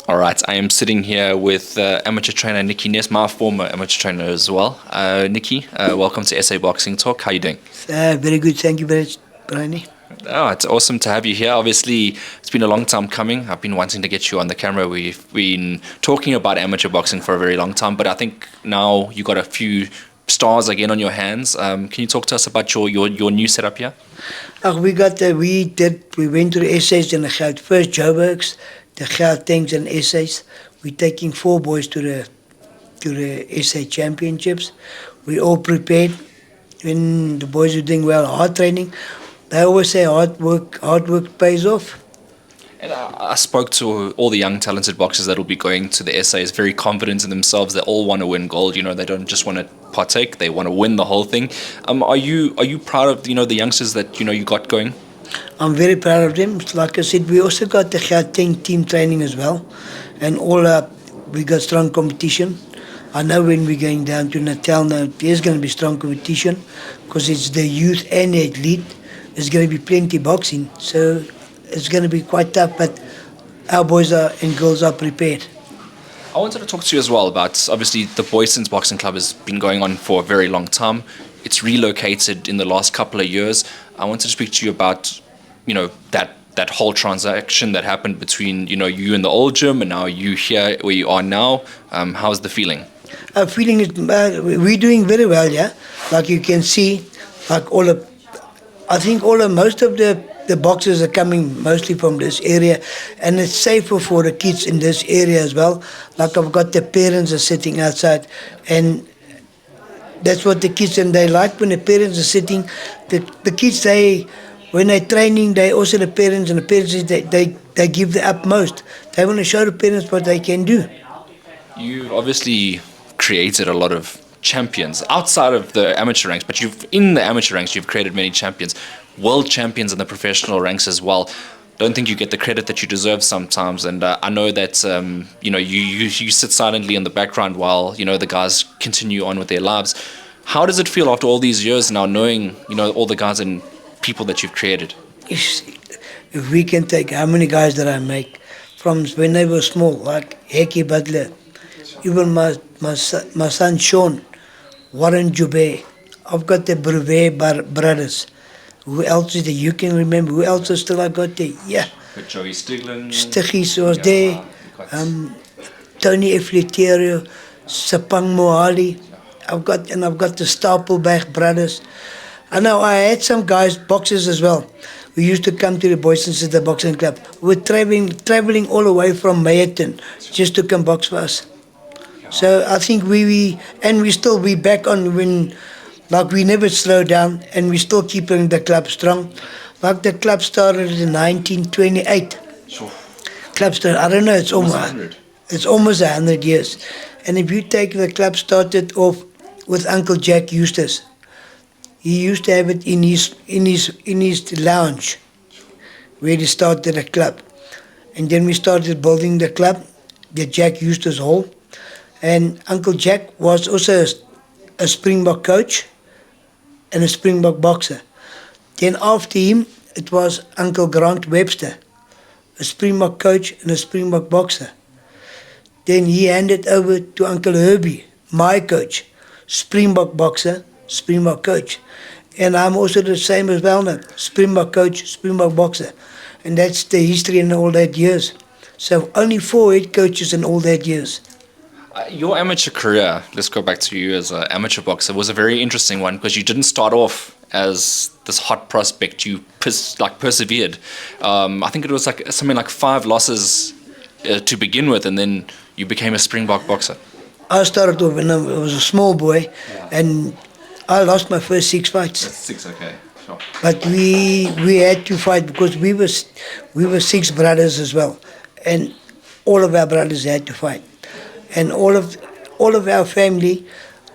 All right, I am sitting here with amateur trainer Nicky Ness, my former amateur trainer as well. Nicky, welcome to SA Boxing Talk. How are you doing? Very good, thank you very much, Brian. Oh, it's awesome to have you here. Obviously, it's been a long time coming. I've been wanting to get you on the camera. We've been talking about amateur boxing for a very long time, but I think now you got a few stars again on your hands. Can you talk to us about your new setup here? We went to the essays in the Goud, first Joburgs, the Gautengs and essays. We're taking 4 boys to the essay championships. We all prepared. When the boys are doing well, hard training. They always say hard work pays off. And I spoke to all the young talented boxers that will be going to the essays, very confident in themselves. They all want to win gold. You know, they don't just want to partake; they want to win the whole thing. Are you proud of the youngsters that you got going? I'm very proud of them. Like I said, we also got the Gauteng team training as well, and we got strong competition. I know when we're going down to Natal now, there's going to be strong competition because it's the youth and the elite. There's going to be plenty boxing, so it's going to be quite tough, but our boys and girls are prepared. I wanted to talk to you as well about, obviously, the Booysens Boxing Club has been going on for a very long time. It's relocated in the last couple of years. I wanted to speak to you about, that whole transaction that happened between, you in the old gym and now you here where you are now. How's the feeling? Feeling is we're doing very well, yeah. Like you can see, like most of the boxers are coming mostly from this area, and it's safer for the kids in this area as well. Like I've got the parents are sitting outside, and that's what the kids, and they like when the parents are sitting. The kids, when they're training, they also the parents, and the parents they give the utmost. They want to show the parents what they can do. You obviously created a lot of champions outside of the amateur ranks, but in the amateur ranks you've created many champions, world champions in the professional ranks as well. Don't think you get the credit that you deserve sometimes, and I know that you sit silently in the background while the guys continue on with their lives. How does it feel after all these years now, knowing all the guys and people that you've created? If we can take how many guys that I make from when they were small, like Heki Butler, even my son Sean, Warren Jubé, I've got the Brevet brothers. Who else is there? You can remember. Who else is still I got there? Yeah. But Joey Stiglin. Stiggies was there. Tony Efliterio, Sapang Mohali. I've got the Stapelberg brothers. I know I had some guys, boxers as well. We used to come to the Booysens at the boxing club. We're traveling all the way from Meyerton just to come box for us. So I think we back on when, like we never slow down and we still keeping the club strong. Like the club started in 1928. Sure. Club started, I don't know, it's almost 100 years. And if you take the club started off with Uncle Jack Eustace. He used to have it in his lounge where he started the club. And then we started building the club, the Jack Eustace Hall. And Uncle Jack was also a Springbok coach and a Springbok boxer. Then after him, it was Uncle Grant Webster, a Springbok coach and a Springbok boxer. Then he handed over to Uncle Herbie, my coach, Springbok boxer, Springbok coach. And I'm also the same as well now, Springbok coach, Springbok boxer. And that's the history in all that years. So only 4 head coaches in all that years. Your amateur career, let's go back to you as an amateur boxer, was a very interesting one because you didn't start off as this hot prospect. You persevered. I think it was something like 5 losses to begin with, and then you became a Springbok boxer. I started off when I was a small boy, and I lost my first 6 fights. That's 6, okay, sure. But we had to fight because we were 6 brothers as well, and all of our brothers had to fight. And all of our family,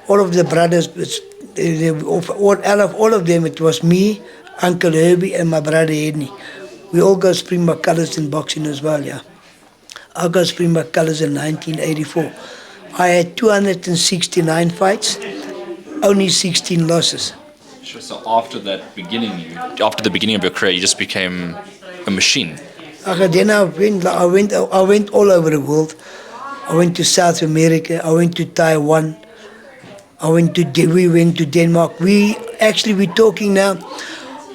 all of the brothers, out of all of them, it was me, Uncle Herbie, and my brother Edney. We all got Springbok colours in boxing as well, yeah. I got Springbok colours in 1984. I had 269 fights, only 16 losses. Sure. So after the beginning of your career, you just became a machine. Then I went all over the world. I went to South America. I went to Taiwan. We went to Denmark. We're talking now.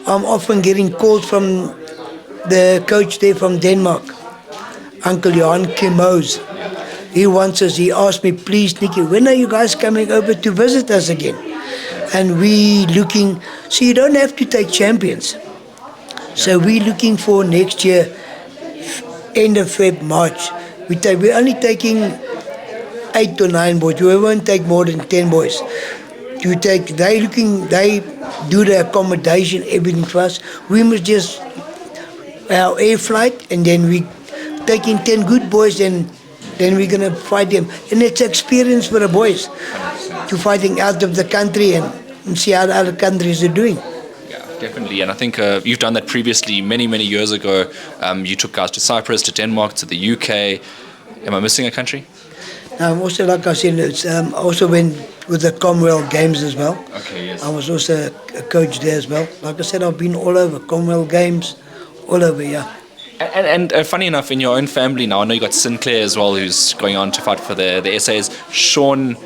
I'm often getting calls from the coach there from Denmark, Uncle Johan Kimos. He wants us. He asked me, please, Nicky, when are you guys coming over to visit us again? And we looking. So you don't have to take champions. So we're looking for next year, end of Feb, March. We're only taking 8 to 9 boys. We won't take more than 10 boys. They do the accommodation, everything for us. We must just our air flight, and then we taking 10 good boys, and then we're gonna fight them. And it's experience for the boys to fighting out of the country and see how the other countries are doing. Definitely, and I think you've done that previously many years ago. You took guys to Cyprus, to Denmark, to the UK. Am I missing a country? Now, also, like I said, I also went with the Commonwealth Games as well. Okay, yes. I was also a coach there as well. Like I said, I've been all over, Commonwealth Games, all over, yeah. And funny enough, in your own family now, I know you got Sinclair as well, who's going on to fight for the SAs. Sean,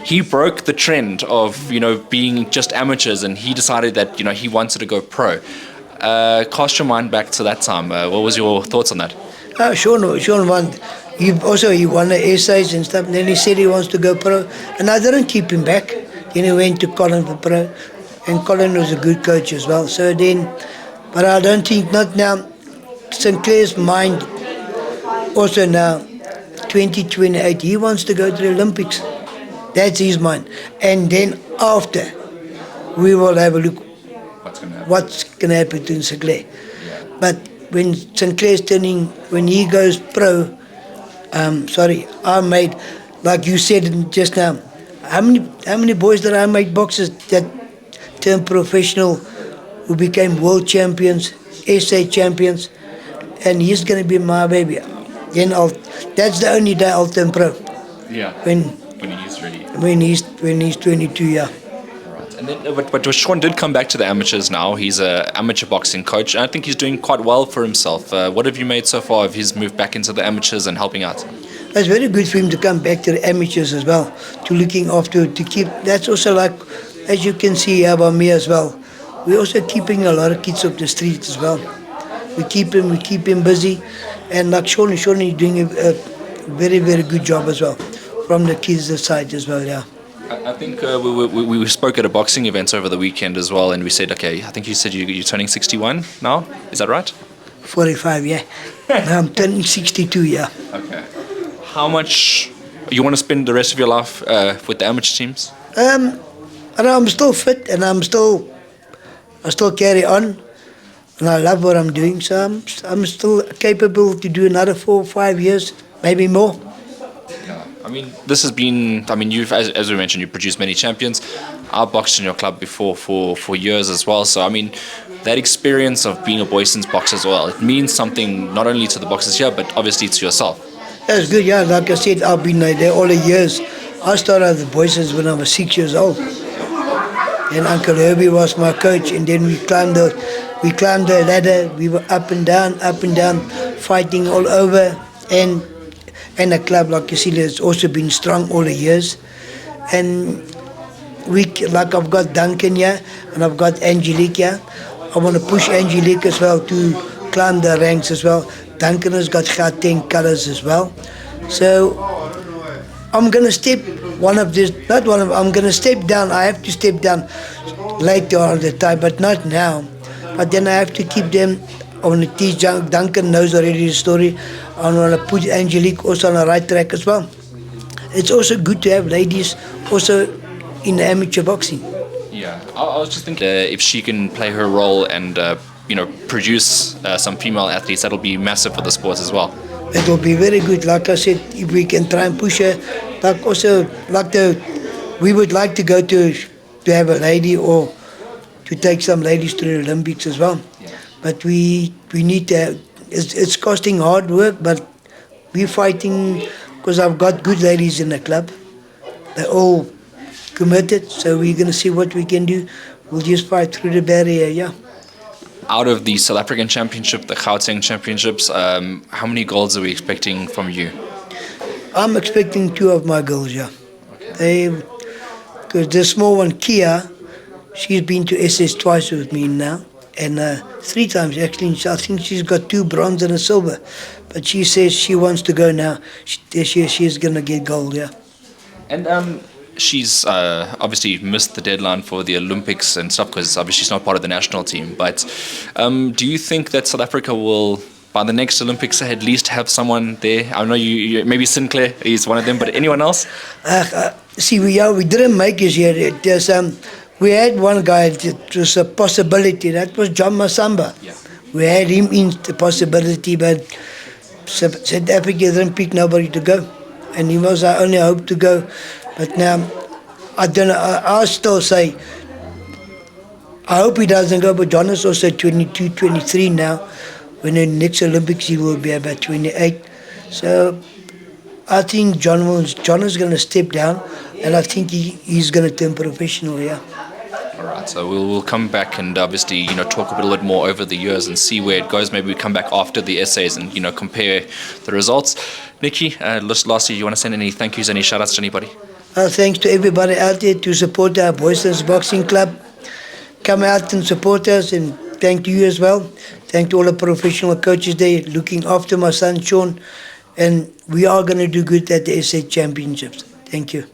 he broke the trend of, being just amateurs, and he decided that, he wanted to go pro. Cast your mind back to that time. What was your thoughts on that? Sean won. He won the essays and stuff, and then he said he wants to go pro, and I didn't keep him back. Then he went to Colin for pro, and Colin was a good coach as well. So then, but I don't think, not now, Sinclair's mind also now, 2028, he wants to go to the Olympics. That's his mind. And then after, we will have a look what's going to happen to Sinclair. But when Sinclair's when he goes pro, I made, like you said just now, how many boys that I made boxers that turned professional, who became world champions, SA champions, and he's going to be my baby. Then that's the only day I'll turn pro. Yeah. When he's ready. When he's 22, yeah. Right. And then, but Sean did come back to the amateurs now. He's an amateur boxing coach, and I think he's doing quite well for himself. What have you made so far of his move back into the amateurs and helping out? It's very good for him to come back to the amateurs as well, to looking after, to keep. That's also like, as you can see about me as well. We're also keeping a lot of kids off the streets as well. We keep him busy, and like Sean is doing a very good job as well, from the kids' side as well, yeah. I think we spoke at a boxing event over the weekend as well, and we said, okay, I think you said you're turning 61 now. Is that right? 45, yeah. Now I'm turning 62, yeah. Okay. How much you want to spend the rest of your life with the amateur teams? I'm still fit, and I still carry on, and I love what I'm doing. So I'm still capable to do another 4 or 5 years, maybe more. Yeah. I mean, this has been. I mean, you've, as we mentioned, you've produced many champions. I boxed in your club before for years as well. So I mean, that experience of being a Booysens boxer as well, it means something not only to the boxers here, but obviously to yourself. That's good, yeah. Like I said, I've been there all the years. I started at the Booysens when I was 6 years old. And Uncle Herbie was my coach, and then we climbed the ladder. We were up and down, fighting all over. And the club, like you see, has also been strong all the years. And like I've got Duncan here, and I've got Angelique here. I want to push Angelique as well to climb the ranks as well. Duncan has got Gauteng colours as well. So I'm going to step I'm going to step down. I have to step down later on the time, but not now. But then I have to keep them. I want to teach Duncan knows already the story. I want to put Angelique also on the right track as well. It's also good to have ladies also in amateur boxing. Yeah, I was just thinking if she can play her role and produce some female athletes, that'll be massive for the sport as well. It will be very good. Like I said, if we can try and push her, we would like to go to have a lady or to take some ladies to the Olympics as well. Yeah. But we need to. It's costing hard work, but we're fighting because I've got good ladies in the club. They're all committed, so we're going to see what we can do. We'll just fight through the barrier, yeah. out of the South African Championship, the Gauteng Championships, how many goals are we expecting from you? I'm expecting 2 of my girls, yeah. Because the small one, Kia, she's been to SS twice with me now, and 3 times actually. I think she's got 2 bronze and a silver, but she says she wants to go now. She's going to get gold, yeah. And she's obviously missed the deadline for the Olympics and stuff because obviously she's not part of the national team. But do you think that South Africa will, by the next Olympics, at least have someone there? I know you maybe Sinclair is one of them, but anyone else? See, we didn't make it yet. We had one guy, it was a possibility, that was John Masamba. Yeah. We had him in the possibility, but South Africa didn't pick nobody to go. And he was our only hope to go. But now, I don't know, I still say, I hope he doesn't go, but John is also 22, 23 now. When the next Olympics he will be about 28. So I think John is going to step down, and I think he's going to turn professional, yeah. All right, so we'll come back and obviously talk a little bit more over the years and see where it goes. Maybe we come back after the essays and compare the results. Nicky, lastly, you want to send any thank yous, any shout outs to anybody? Thanks to everybody out there to support our Booysens Boxing Club. Come out and support us, and thank you as well. Thank to all the professional coaches there looking after my son Sean, and we are going to do good at the SA Championships. Thank you.